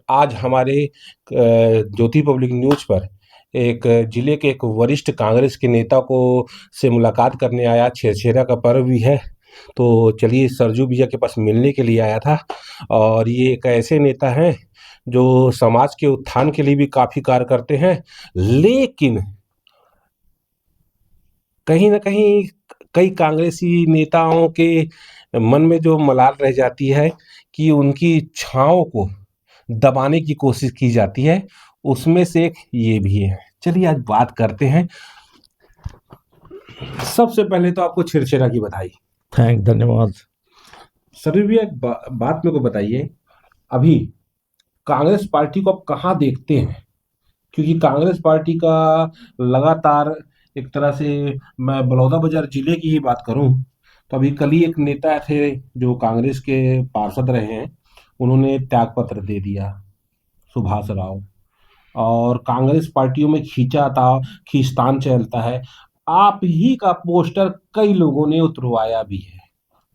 आज हमारे ज्योति public news पर एक जिले के एक वरिष्ठ कांग्रेस के नेता को से मुलाकात करने आया। छेरछेरा का पर्व भी है, तो चलिए सरजू भैया के पास मिलने के लिए आया था। और ये एक ऐसे नेता हैं जो समाज के उत्थान के लिए भी काफ़ी कार्य करते हैं, लेकिन कहीं न कहीं कई कांग्रेसी नेताओं के मन में जो मलाल रह जाती है कि उनकी इच्छाओं को दबाने की कोशिश की जाती है, उसमें से एक ये भी है। चलिए आज बात करते हैं। सबसे पहले तो आपको छेरछेरा की बधाई। धन्यवाद। सर भैया एक बात मेरे को बताइए, अभी कांग्रेस पार्टी को आप कहाँ देखते हैं? क्योंकि कांग्रेस पार्टी का लगातार एक तरह से, मैं बलौदाबाजार जिले की ही बात करूं तो अभी कल ही एक नेता थे जो कांग्रेस के पार्षद रहे हैं, उन्होंने त्यागपत्र दे दिया, सुभाष राव। और कांग्रेस पार्टियों में खींचतान चलता है। आप ही का पोस्टर कई लोगों ने उतरवाया भी है,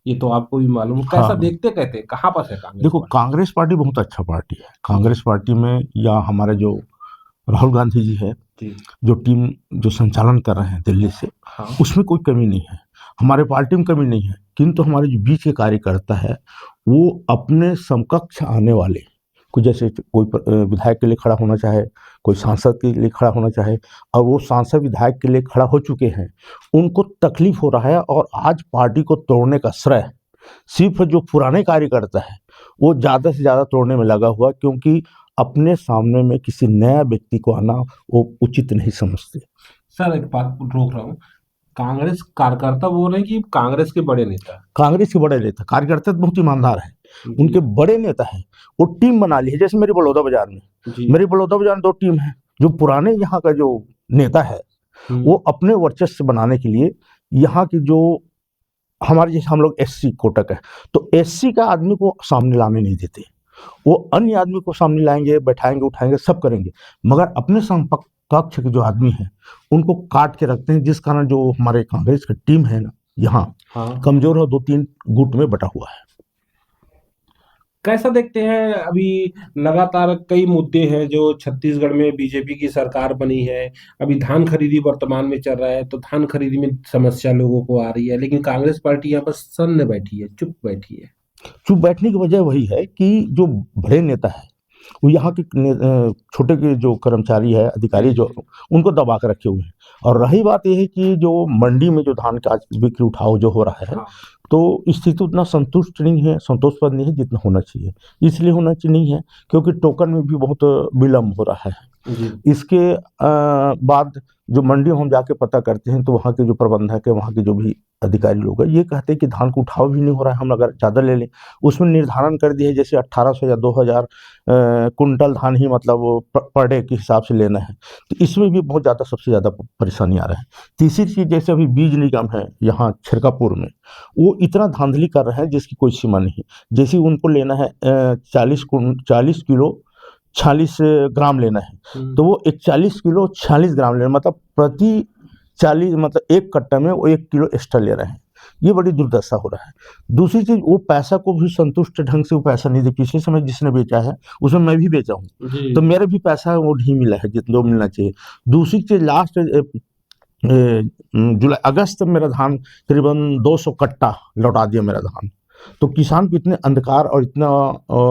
ये तो आपको भी मालूम है। कैसा हाँ, देखते कहते कहाँ पर है कांग्रेस देखो पार्टी? कांग्रेस पार्टी बहुत अच्छा पार्टी है। कांग्रेस पार्टी में या हमारे जो राहुल गांधी जी है, जी जो टीम जो संचालन कर रहे हैं दिल्ली से, हाँ उसमें कोई कमी नहीं है। हमारे पार्टी में कमी नहीं है, किंतु हमारे जो बीच के कार्यकर्ता है वो अपने समकक्ष आने वाले कोई, जैसे कोई विधायक के लिए खड़ा होना चाहे, कोई सांसद के लिए खड़ा होना चाहे, और वो सांसद विधायक के लिए खड़ा हो चुके हैं, उनको तकलीफ हो रहा है। और आज पार्टी को तोड़ने का श्रेय सिर्फ जो पुराने कार्यकर्ता है वो ज़्यादा से ज़्यादा तोड़ने में लगा हुआ, क्योंकि अपने सामने में किसी नया व्यक्ति को आना वो उचित नहीं समझते। सर, एक बात रोक रहा हूँ। कांग्रेस कार्यकर्ता बोल रहे हैं कि कांग्रेस के बड़े नेता? कांग्रेस के बड़े नेता, कार्यकर्ता तो बहुत ईमानदार है, जी उनके बड़े नेता हैं, वो टीम बना ली है। जैसे मेरे बड़ौदा बाजार में, जी मेरे बड़ौदा बाजार में 2 टीम है। जो पुराने यहाँ का जो नेता है वो अपने वर्चस्व बनाने के लिए यहाँ की जो हमारे, जैसे हम लोग एससी कोटक है, तो एससी का आदमी को सामने लाने नहीं देते। वो अन्य आदमी को सामने लाएंगे, बैठाएंगे, उठाएंगे, सब करेंगे, मगर अपने समकक्ष के जो आदमी हैं उनको काट के रखते हैं, जिस कारण जो हमारे कांग्रेस की टीम है ना यहाँ हाँ। कमजोर है, 2-3 गुट में बटा हुआ है। कैसा देखते हैं? अभी लगातार कई मुद्दे हैं जो छत्तीसगढ़ में बीजेपी की सरकार बनी है। अभी धान खरीदी वर्तमान में चल रहा है, तो धान खरीदी में समस्या लोगों को आ रही है, लेकिन कांग्रेस पार्टी यहाँ पर सन्न बैठी है, चुप बैठी है। चुप बैठने की वजह वही है कि जो बड़े नेता है वो यहाँ के छोटे के जो कर्मचारी है, अधिकारी जो, उनको दबा कर रखे हुए हैं। और रही बात यह है कि जो मंडी में जो धान का बिक्री उठाव जो हो रहा है, हाँ तो स्थिति उतना संतुष्ट नहीं है, संतोषप्रद नहीं है जितना होना चाहिए। इसलिए होना चाहिए नहीं है क्योंकि टोकन में भी बहुत विलम्ब हो रहा है। जी इसके बाद जो मंडी हम जाके पता करते हैं, तो वहाँ के जो प्रबंधक है, वहाँ के जो भी अधिकारी लोग हैं, ये कहते हैं कि धान का उठाव भी नहीं हो रहा है। हम अगर ज़्यादा ले लें, उसमें निर्धारण कर दिया है जैसे 1800 या 2000 कुंटल धान ही मतलब पर डे के हिसाब से लेना है। तो इसमें भी बहुत ज़्यादा, सबसे ज़्यादा परेशानी आ रहा है। तीसरी चीज़, जैसे अभी बीज निगम है यहाँ छिरकापुर में, वो इतना धांधली कर रहे हैं जिसकी कोई सीमा नहीं। जैसे उनको लेना है 40 किलो 46 ग्राम लेना है, तो वो 41 किलो 46 ग्राम लेना, मतलब प्रति 40, मतलब 1 कट्टा में वो 1 किलो एक्स्ट्रा ले रहे हैं। ये बड़ी दुर्दशा हो रहा है। दूसरी चीज़, वो पैसा को भी संतुष्ट ढंग से वो पैसा नहीं दे। पिछले समय जिसने बेचा है उसमें मैं भी बेचा हूँ, जी तो मेरा भी पैसा वो नहीं मिला है जितना वो मिलना चाहिए। दूसरी चीज़, लास्ट जुलाई अगस्त में मेरा धान करीबन 200 कट्टा लौटा दिया मेरा धान। तो किसान को इतने अंधकार और इतना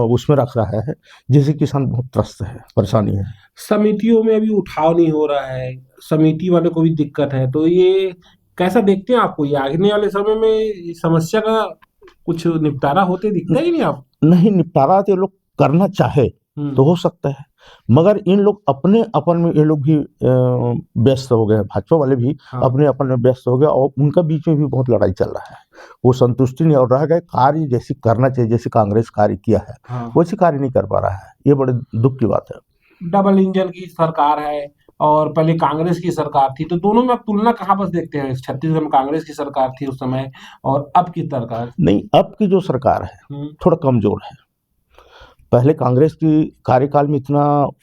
उसमें रख रहा है जिससे किसान बहुत त्रस्त है, परेशानी है। समितियों में अभी उठाव नहीं हो रहा है, समिति वाले को भी दिक्कत है, तो ये कैसा देखते हैं आपको? ये आने वाले समय में इस समस्या का कुछ निपटारा होते दिखता ही नहीं आप? नहीं निपटारा तो ये लोग करना चाहे तो हो सकता है, मगर इन लोग अपने अपन में, ये लोग भी व्यस्त हो गए हैं, भाजपा वाले भी हाँ अपने अपन में व्यस्त हो गए, और उनका बीच में भी बहुत लड़ाई चल रहा है। वो संतुष्टि नहीं, और रह गए कार्य जैसे करना चाहिए, जैसे कांग्रेस कार्य किया है हाँ। वैसे कार्य नहीं कर पा रहा है। ये बड़े दुख की बात है। डबल इंजन की सरकार है और पहले कांग्रेस की सरकार थी, तो दोनों में आप तुलना कहाँ पर देखते हैं? छत्तीसगढ़ में कांग्रेस की सरकार थी उस समय और अब की सरकार? नहीं, अब की जो सरकार है थोड़ा कमजोर है। पहले कांग्रेस की कार्यकाल में इतना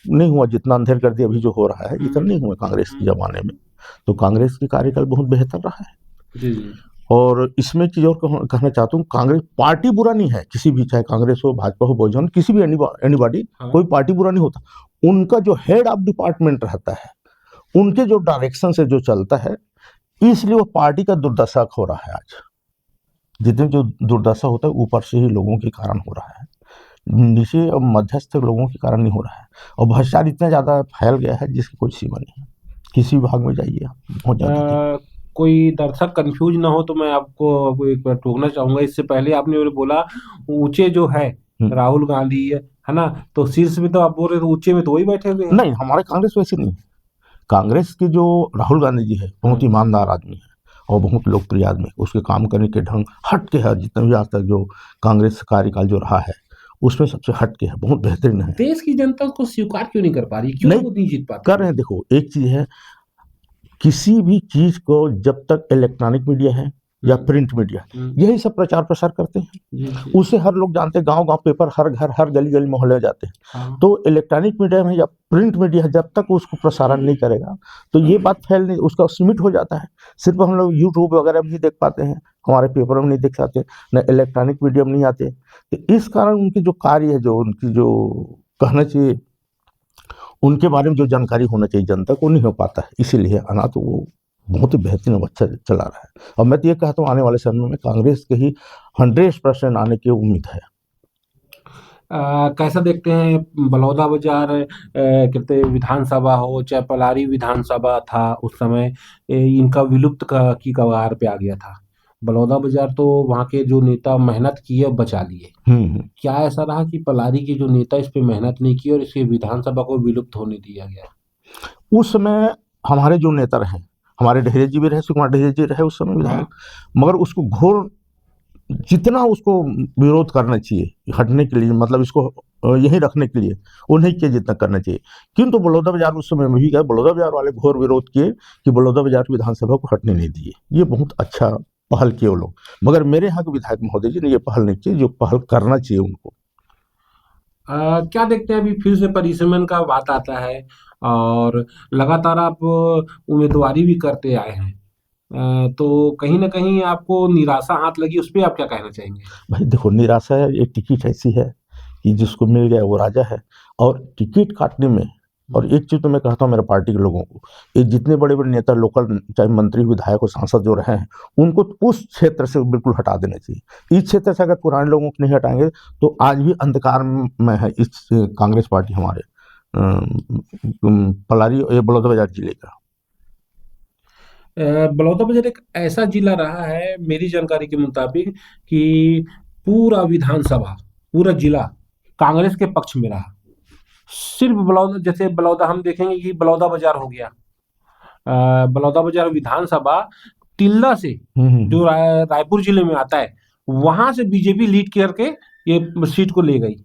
नहीं हुआ जितना अंधेर कर दिया अभी जो हो रहा है, इतना नहीं हुआ कांग्रेस के जमाने में। तो कांग्रेस की कार्यकाल बहुत बेहतर रहा है। जी जी और इसमें एक चीज़ और कहना चाहता हूँ, कांग्रेस पार्टी बुरा नहीं है, किसी भी, चाहे कांग्रेस हो, भाजपा हो, बहुजन, किसी भी एनीबॉडी, हाँ। कोई पार्टी बुरा नहीं होता। उनका जो हेड ऑफ डिपार्टमेंट रहता है, उनके जो डायरेक्शन से जो चलता है, इसलिए वो पार्टी का दुर्दशा हो रहा है आज। जितने जो दुर्दशा होता है ऊपर से ही लोगों के कारण हो रहा है, नीचे और मध्यस्थ लोगों के कारण नहीं हो रहा है। और भ्रष्टाचार इतना ज़्यादा फैल गया है जिसकी कोई सीमा नहीं है। किसी विभाग में जाइए आप, बहुत ज़्यादा। कोई दर्शक कंफ्यूज ना हो तो मैं आपको एक बार टोकना चाहूंगा। इससे पहले आपने बोला ऊंचे जो है राहुल गांधी है ना, तो शीर्ष में तो आप बोल रहे थे ऊंचे में तो वही बैठे हुए हैं। नहीं, हमारे कांग्रेस वैसे नहीं है। कांग्रेस के जो राहुल गांधी जी है, बहुत ईमानदार आदमी है और बहुत लोकप्रिय आदमी। उसके काम करने के ढंग हट के है, जितना भी आज तक जो कांग्रेस कार्यकाल जो रहा है उसमें सबसे हट के है, बहुत बेहतरीन है। देश की जनता उसको स्वीकार क्यों नहीं कर पा रही, क्यों वो नहीं जीत पाती? कर रहे हैं। देखो, एक चीज है, किसी भी चीज को जब तक इलेक्ट्रॉनिक मीडिया है या प्रिंट मीडिया, यही सब प्रचार प्रसार करते हैं, उसे हर लोग जानते हैं, गांव गांव पेपर हर घर हर गली गली मोहल्ले में जाते हैं। तो इलेक्ट्रॉनिक मीडिया में या प्रिंट मीडिया जब तक उसको प्रसारण नहीं करेगा तो ये बात फैल नहीं, उसका सीमित हो जाता है। सिर्फ हम लोग यूट्यूब वगैरह में नहीं देख पाते हैं, हमारे पेपर में नहीं देख पाते, न इलेक्ट्रॉनिक मीडिया में नहीं आते। तो इस कारण उनकी जो कार्य है, जो उनकी जो कहना चाहिए, उनके बारे में जो जानकारी होना चाहिए जनता को, नहीं हो पाता है। इसीलिए आना तो वो बहुत ही बेहतरीन अच्छा चला रहा है। और मैं तो ये कहता हूँ, आने वाले समय में कांग्रेस के ही 100% आने की उम्मीद है। कैसा देखते हैं बलौदाबाजार कहते विधानसभा हो, चाहे पलारी विधानसभा था उस समय, इनका विलुप्त की कगार पे आ गया था। बलौदाबाजार तो वहाँ के जो नेता मेहनत किए और बचा लिए। क्या ऐसा रहा कि पलारी के जो नेता इस पे मेहनत नहीं की और इसके विधानसभा को विलुप्त होने दिया गया? उस समय हमारे जो नेता रहे, हमारे ढेरे जी भी रहे, सुकुमार ढेरे जी रहे उस समय विधायक, मगर उसको घोर जितना उसको विरोध करना चाहिए हटने के लिए, मतलब इसको यहीं रखने के लिए, वो नहीं किया जितना करना चाहिए। किंतु बलौदाबाजार उस समय में भी गए, बलौदाबाजार वाले घोर विरोध किए कि बलौदाबाजार की विधानसभा को हटने नहीं दिए। ये बहुत अच्छा पहल किए वो लोग, मगर मेरे यहाँ के विधायक महोदय जी ने ये पहल नहीं की जो पहल करना चाहिए उनको। क्या देखते हैं अभी फिर से परिसमन का बात आता है और लगातार आप उम्मीदवारी भी करते आए हैं, तो कहीं ना कहीं आपको निराशा हाथ लगी, उस पर आप क्या कहना चाहेंगे? भाई देखो, निराशा है, एक टिकट ऐसी है कि जिसको मिल गया वो राजा है। और टिकट काटने में, और एक चीज तो मैं कहता हूँ मेरे पार्टी के लोगों को, ये जितने बड़े बड़े नेता लोकल, चाहे मंत्री विधायक और सांसद जो रहे हैं, उनको उस क्षेत्र से बिल्कुल हटा देना चाहिए। इस क्षेत्र से अगर पुराने लोगों को नहीं हटाएंगे तो आज भी अंधकार में है इस कांग्रेस पार्टी हमारे पलारी या बलौदाबाजार जिले का। बलौदाबाजार एक ऐसा जिला रहा है मेरी जानकारी के मुताबिक कि पूरा विधानसभा, पूरा जिला कांग्रेस के पक्ष में रहा। सिर्फ बलौदा, जैसे बलौदा हम देखेंगे कि बलौदाबाजार हो गया, बलौदाबाजार विधानसभा टिल्ला से जो रायपुर जिले में आता है, वहां से बीजेपी लीड करके ये सीट को ले गई।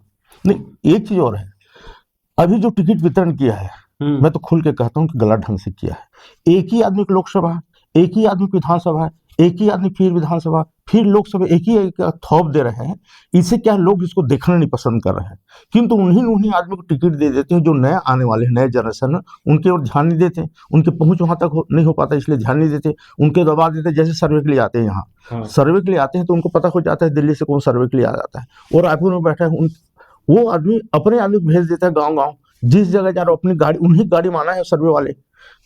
नहीं, एक चीज और है, अभी जो टिकट वितरण किया है, मैं तो खुल के कहता हूँ कि गलत ढंग से किया है। एक ही आदमी को लोकसभा, एक ही आदमी को विधानसभा, एक ही आदमी फिर विधानसभा फिर लोकसभा, एक ही थोप दे रहे हैं। इससे क्या लोग इसको देखना नहीं पसंद कर रहे हैं, किंतु उन्हीं आदमी को टिकट दे देते हैं जो नए आने वाले हैं, नए जनरेशन, उनके ओर ध्यान नहीं देते, उनके पहुंच वहां तक नहीं हो पाता, इसलिए ध्यान नहीं देते, उनके दबा देते। जैसे सर्वे के लिए आते हैं यहाँ, सर्वे के लिए आते हैं तो उनको पता हो जाता है दिल्ली से कौन सर्वे के लिए आ जाता है, और रायपुर में बैठा है वो आदमी अपने आदमी को भेज देता है गाँव गाँव, जिस जगह जा रहा हो अपनी गाड़ी, उन्हीं गाड़ी माना है सर्वे वाले।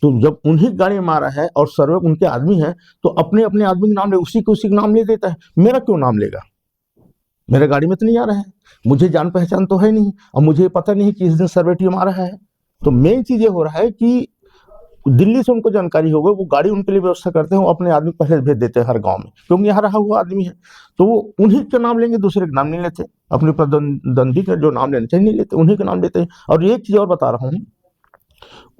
तो जब उन्हीं गाड़ी मारा है और सर्वे उनके आदमी है तो अपने अपने आदमी के नाम ले, उसी के नाम ले देता है। मेरा क्यों नाम लेगा? मेरे गाड़ी में तो नहीं आ रहा है, मुझे जान पहचान तो है नहीं, और मुझे पता नहीं कि इस दिन सर्वे टीम आ रहा है। तो मेन चीज ये हो रहा है कि दिल्ली से उनको जानकारी हो गई, वो गाड़ी उनके लिए व्यवस्था करते हैं, वो अपने आदमी पहले भेज देते हैं हर गाँव में, क्योंकि यहाँ रहा हुआ आदमी है। तो वो उन्हीं के नाम लेंगे, दूसरे के नाम नहीं लेते, अपने प्रतिद्वंदी का जो नाम लेना चाहिए नहीं लेते, उन्हीं के नाम लेते हैं। और एक चीज और बता रहा हूँ,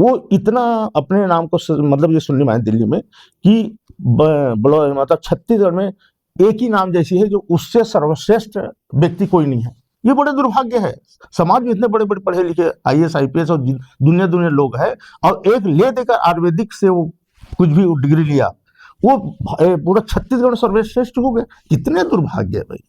वो इतना अपने नाम को मतलब ये सुनने में आया दिल्ली में कि मतलब छत्तीसगढ़ में एक ही नाम जैसी है जो उससे सर्वश्रेष्ठ व्यक्ति कोई नहीं है। ये बड़े दुर्भाग्य है। समाज में इतने बड़े बड़े पढ़े लिखे IAS IPS और दुनिया लोग हैं, और एक ले देकर आयुर्वेदिक से वो कुछ भी डिग्री लिया, वो पूरा छत्तीसगढ़ सर्वश्रेष्ठ हो गया। कितने दुर्भाग्य है भाई।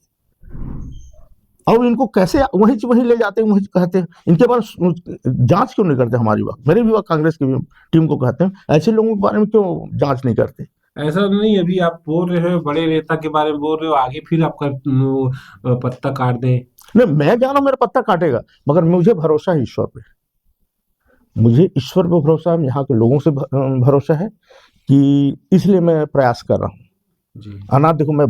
और इनको कैसे वहीं ले जाते हैं, वहीं कहते हैं, इनके पास जांच क्यों नहीं करते? हमारी बात, मेरे भी कांग्रेस की टीम को कहते हैं, ऐसे लोगों के बारे में क्यों जांच नहीं करते? ऐसा नहीं अभी आप बोल रहे हो बड़े नेता के बारे में बोल रहे हो, आगे फिर आपका पत्ता काट दें। नहीं, मैं क्या ना मेरा पत्ता काटेगा, मगर मुझे भरोसा है ईश्वर पे। मुझे ईश्वर पे भरोसा है, यहाँ के लोगों से भरोसा है, कि इसलिए मैं प्रयास कर रहा हूँ। जी। अनाथ देखो, मैं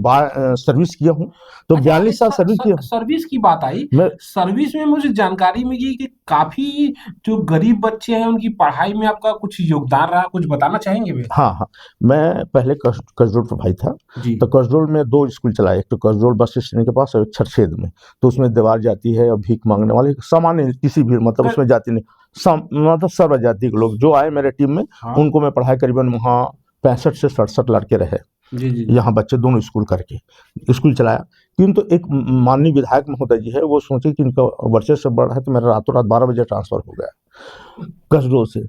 सर्विस किया हूँ, तो अच्छा, अभी 42 साल सर्विस किया हूँ सर्विस की बात आई। मैं। सर्विस में मुझे जानकारी मिली कि काफी जो गरीब बच्चे हैं उनकी पढ़ाई में आपका कुछ योगदान रहा, कुछ बताना चाहेंगे वे? हाँ हाँ, मैं पहले कसडोल प्रभारी था। जी। तो कसडोल में 2 स्कूल चलाए, एक तो कसडोल बस स्टैंड के पास और एक छरछेद में। तो उसमें दीवार जाती है और भीख मांगने वाले सामान्य किसी भी, मतलब क- उसमें जाति नहीं, मतलब सर्व जाति के लोग जो आए मेरे टीम में, हाँ। उनको मैं पढ़ाई, करीबन वहाँ 65 से 67 लड़के रहे। जी जी जी। यहाँ बच्चे दोनों स्कूल करके स्कूल चलाया। किंतु एक माननीय विधायक महोदय जी है, वो सोचे कि इनका वर्चस्व बढ़ रहा है, तो मेरा रातों रात 12 बजे ट्रांसफर हो गया कसडोल से।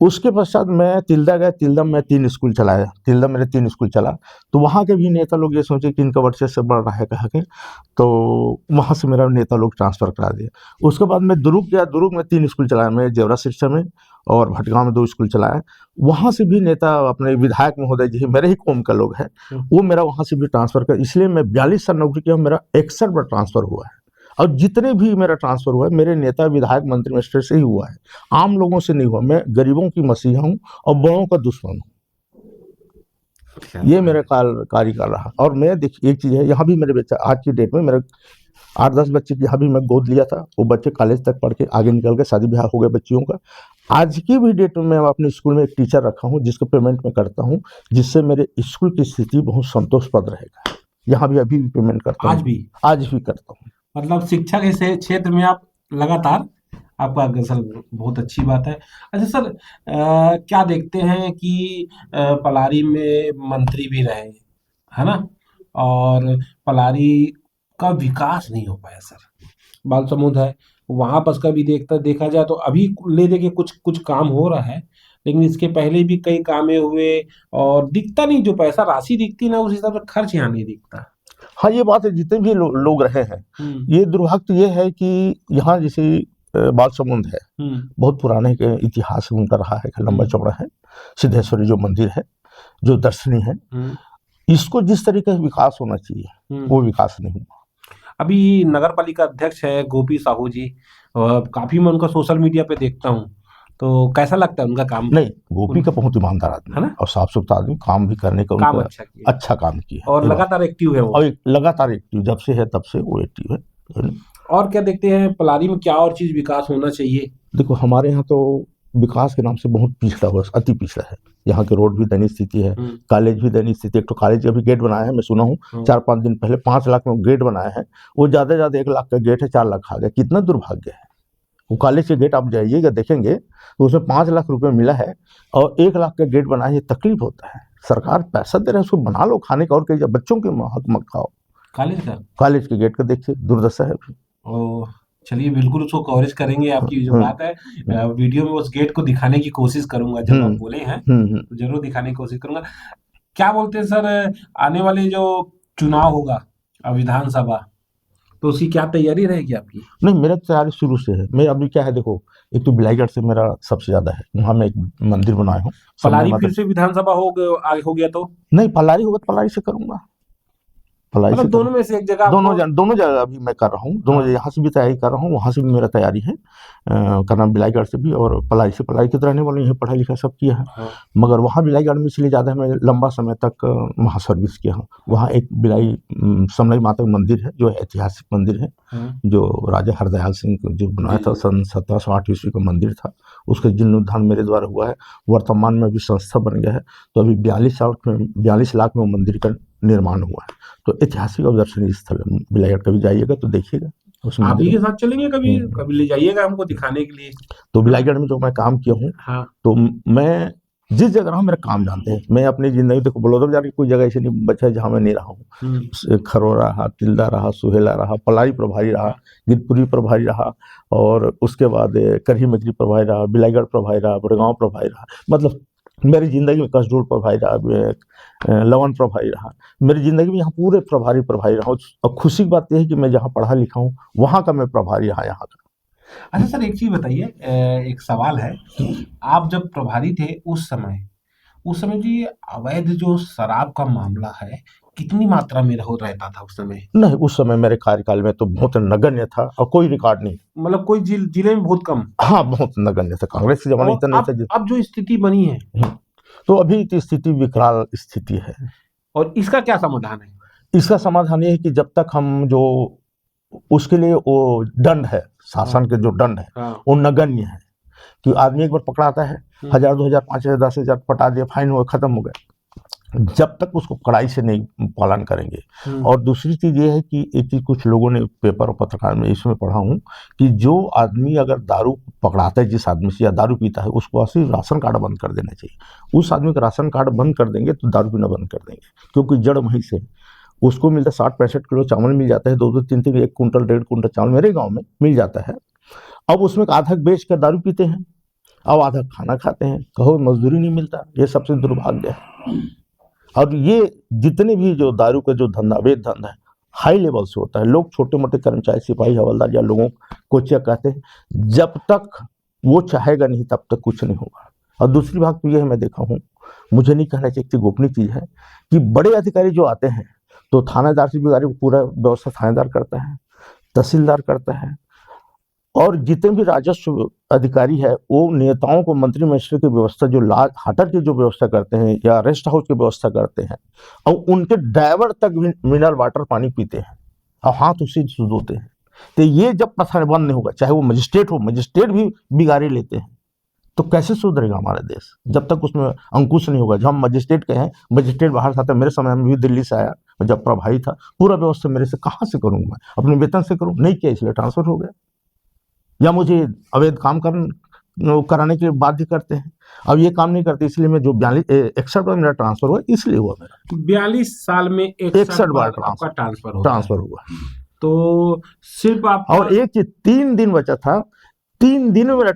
उसके पश्चात मैं तिल्दा गया, तिल्दा में 3 स्कूल चलाया, तिल्दा मेरे 3 स्कूल चला। तो वहाँ के भी नेता लोग ये सोचे कि इनका वर्चस्व बढ़ रहा है कह के, तो वहाँ से मेरा नेता लोग ट्रांसफ़र करा दिया। उसके बाद मैं दुर्ग गया, दुर्ग में 3 स्कूल चलाया मैं, जेवरा शिक्षा में और भटगांव में 2 स्कूल चलाया। वहाँ से भी नेता अपने विधायक महोदय जी मेरे ही कौम का लोग हैं, वो मेरा वहाँ से भी ट्रांसफ़र कर, इसलिए मैं 42 साल नौकरी किया, मेरा 61 बार ट्रांसफ़र हुआ है। और जितने भी मेरा ट्रांसफ़र हुआ है, मेरे नेता, विधायक, मंत्री, मिनिस्टर से ही हुआ है, आम लोगों से नहीं हुआ। मैं गरीबों की मसीहा हूँ और बड़ों का दुश्मन हूँ। क्या ये बात मेरा है। कार्यकाल रहा। और मैं देखिए एक चीज़ है, यहाँ भी मेरे बच्चा आज की डेट में मेरे 8-10 बच्चे की यहाँ भी मैं गोद लिया था। वो बच्चे कॉलेज तक पढ़ के आगे निकल गए, शादी ब्याह हो गया बच्चियों का। आज की भी डेट में मैं अपने स्कूल में एक टीचर रखा हूँ, जिसको पेमेंट मैं करता हूँ, जिससे मेरे स्कूल की स्थिति बहुत संतोषप्रद रहेगा। यहाँ भी अभी भी पेमेंट करता आज हूँ, भी आज भी करता हूँ। मतलब शिक्षा के क्षेत्र में आप लगातार, आपका सर बहुत अच्छी बात है। अच्छा सर, क्या देखते हैं कि पलारी में मंत्री भी रहे, है ना? और पलारी का विकास नहीं हो पाया सर। बालसमुंद है, वहां पर का भी देखा जाए तो अभी ले दे के कुछ कुछ काम हो रहा है, लेकिन इसके पहले भी कई कामें हुए और दिखता नहीं, जो पैसा राशि दिखती ना उस हिसाब से खर्च यहाँ नहीं दिखता। हाँ, ये बात है, जितने भी लोग रहे हैं, हम्म। ये दुर्भाग्य ये है कि यहाँ जैसे बालसमुंद है, हम्म। बहुत पुराने के इतिहास उनका रहा है, लंबा हम्म। चौड़ा है। सिद्धेश्वरी जो मंदिर है, जो दर्शनीय है, हम्म। इसको जिस तरीके से विकास होना चाहिए, हम्म। वो विकास नहीं हुआ। अभी नगर पालिका अध्यक्ष है गोपी साहू जी, काफी मैं उनका सोशल मीडिया पे देखता हूँ, तो कैसा लगता है उनका काम? नहीं, गोपी उन, का बहुत ईमानदार आदमी है है ना? और साफ सुथरा आदमी, काम भी करने का काम उनका अच्छा किया अच्छा काम किया है, और ये बात। लगातार एक्टिव है वो। और एक लगातार एक्टिव जब से है तब से वो एक्टिव है। और क्या देखते हैं पलारी में क्या और चीज विकास होना चाहिए? देखो, हमारे यहाँ तो विकास के नाम से बहुत पिछड़ा हुआ, अति पिछड़ा है। यहाँ के रोड भी दयनीय स्थिति है, हम्म। कॉलेज भी दयनीय स्थिति है। एक तो कॉलेज अभी गेट बनाया है, मैं सुना हूँ हम्म। 4-5 दिन पहले 5 लाख में गेट बनाया है। वो ज़्यादा से ज़्यादा 1 लाख का गेट है, 4 लाख खा गया, कितना दुर्भाग्य है। वो कॉलेज के गेट आप जाइएगा देखेंगे, तो उसमें 5 लाख रुपए मिला है और 1 लाख का गेट बनाया, ये तकलीफ होता है। सरकार पैसा दे रहा है, उसको बना लो, खाने का और कहीं बच्चों के हक मत खाओ। कॉलेज का। कॉलेज के गेट का देखिए दुर्दशा है अभी। ओ, चलिए बिल्कुल उसको कवरेज करेंगे, आपकी जो हम्म बात है हम्म वीडियो में उस गेट को दिखाने की कोशिश करूंगा, जब हम्म आप बोले हैं हम्म। तो जरूर दिखाने की कोशिश करूंगा। क्या बोलते हैं सर, आने वाले जो चुनाव होगा विधानसभा, तो उसकी क्या तैयारी रहेगी आपकी? नहीं, मेरा तैयारी शुरू से है। मैं अभी क्या है देखो, एक तो बिलाईगढ़ से मेरा सबसे ज़्यादा है, वहाँ मैं एक मंदिर बनाया हूँ, समलाई पलारी माता। फिर से विधानसभा हो गया तो नहीं, पलारी होगा तो पलारी से करूँगा, पलाई से मतलब करूँ। दोनों में से एक जगह आपको। दोनों जगह अभी मैं कर रहा हूँ, दोनों जगह, हाँ। यहाँ से भी तैयारी कर रहा हूँ, वहाँ से भी मेरा तैयारी है। क्या नाम, बिलाईगढ़ से भी और पलाई से। पलाई के तो रहने वाले, यहीं पढ़ाई लिखाई सब किया है, हाँ। मगर वहाँ बिलाईगढ़ में इसलिए ज़्यादा है, मैं लंबा समय तक वहाँ सर्विस किया हूँ। वहाँ एक समलाई माता का मंदिर है, जो ऐतिहासिक मंदिर है, हाँ। जो राजा हरदयाल सिंह को जो बनाया जी था, जी। सन 1708 ईस्वी का मंदिर था। उसका जीर्णोद्धार मेरे द्वारा हुआ है। वर्तमान में अभी संस्था बन गया है, तो अभी 42 लाख में वो मंदिर का निर्माण हुआ है। तो ऐतिहासिक और दर्शनीय स्थल है बिलाईगढ़, कभी जाइएगा तो देखिएगा उस आप ही मंदिर के को। साथ चलेंगे कभी, हम्म। कभी ले जाइएगा हमको दिखाने के लिए। तो हाँ। बिलाईगढ़ में जो मैं काम किया हूँ, हाँ। तो मैं जिस जगह रहा हूँ, मेरा काम जानते हैं। मैं अपनी ज़िंदगी देखो, बलौदाबाजार की कोई जगह ऐसी नहीं बचा है जहाँ मैं नहीं रहा हम्म। हूँ। खरोरा रहा, तिल्दा रहा, सुहेला रहा, पलारी प्रभारी रहा, गिद्धपुरी प्रभारी रहा, और उसके बाद करही मेकरी प्रभारी रहा, बिलाईगढ़ प्रभारी रहा, बड़गांव प्रभारी रहा। मतलब मेरी ज़िंदगी में कसडोल प्रभारी रहा, लवन प्रभारी रहा। मेरी ज़िंदगी में यहाँ पूरे प्रभारी रहा हूँ। और खुशी की बात यह है कि मैं जहाँ पढ़ा लिखा हूँ, वहाँ का मैं प्रभारी रहा यहाँ का। अच्छा सर, एक चीज बताइए, एक सवाल है, आप जब प्रभारी थे उस समय, उस समय जी अवैध जो शराब का मामला है, कितनी मात्रा में हो रहता था उस समय? नहीं, उस समय मेरे कार्यकाल में तो बहुत नगण्य था और कोई रिकॉर्ड नहीं। मतलब कोई जिले में बहुत कम। हाँ, बहुत नगण्य था, कांग्रेस के जमाने और इतना नहीं था। अब जो स्थिति बनी है, तो अभी की स्थिति विकराल स्थिति है। और इसका क्या समाधान है? इसका समाधान ये है कि जब तक हम जो उसके लिए वो दंड है, शासन के जो दंड है हाँ। वो नगण्य है, कि आदमी एक बार पकड़ाता है 1000, 2000, 5000, 10,000 पटा दिया, फाइन हो खत्म हो गया। जब तक उसको कड़ाई से नहीं पालन करेंगे। और दूसरी चीज ये है कि एक चीज कुछ लोगों ने पेपर और पत्रकार में इसमें पढ़ा हूँ कि जो आदमी अगर दारू पकड़ाता है, जिस आदमी से या दारू पीता है, उसको असली राशन कार्ड बंद कर देना चाहिए। उस आदमी का राशन कार्ड बंद कर देंगे तो दारू पीना बंद कर देंगे, क्योंकि जड़ वहीं से उसको मिलता है। 60-65 किलो चावल मिल जाता है, 2-2, 3-3, 1 कुंटल 1.5 कुंटल चावल मेरे गाँव में मिल जाता है। अब उसमें आधा बेच कर दारू पीते हैं, अब आधा खाना खाते हैं। कहो मजदूरी नहीं मिलता, ये सबसे दुर्भाग्य है। और ये जितने भी जो दारू का जो धंधा, अवैध धंधा है, हाई लेवल से होता है। लोग छोटे मोटे कर्मचारी, सिपाही, हवलदार या लोगों को चेक कहते हैं, जब तक वो चाहेगा नहीं तब तक कुछ नहीं होगा। और दूसरी बात तो ये है, मैं देखा हूँ, मुझे नहीं कहना चाहिए कि गोपनीय चीज है, कि बड़े अधिकारी जो आते हैं तो थानेदार से भी पूरा व्यवस्था थानेदार करता है, तहसीलदार करता है, और जितने भी राजस्व अधिकारी है वो नेताओं को मंत्री मिनिस्टर की व्यवस्था, जो लाज हाटर की जो व्यवस्था करते हैं या रेस्ट हाउस की व्यवस्था करते हैं, और उनके ड्राइवर तक मिनरल वाटर पानी पीते हैं और हाथ उसी से धोते हैं। तो ये जब प्रथा बंद नहीं होगा, चाहे वो मजिस्ट्रेट हो, मजिस्ट्रेट भी बिगाड़ी लेते हैं, तो कैसे सुधरेगा हमारा देश? जब तक उसमें अंकुश नहीं होगा। जब हम मजिस्ट्रेट के हैं, मजिस्ट्रेट बाहर से आता है, मेरे समय में भी दिल्ली से आया, जब प्रभारी था, पूरा व्यवस्था मेरे से कहाँ से करूँ मैं? अपने वेतन से करूँ? नहीं किया, इसलिए ट्रांसफर हो गया। या मुझे अवैध काम कराने के लिए बाध्य करते हैं। अब ये काम नहीं करते, इसलिए मैं जो 61 बार मेरा ट्रांसफर हुआ, इसलिए हुआ मेरा 42 साल में 61 बार आपका ट्रांसफर हुआ। तो सिर्फ आपका, और एक चीज, 3 दिन बचा था, 3 दिन में मेरा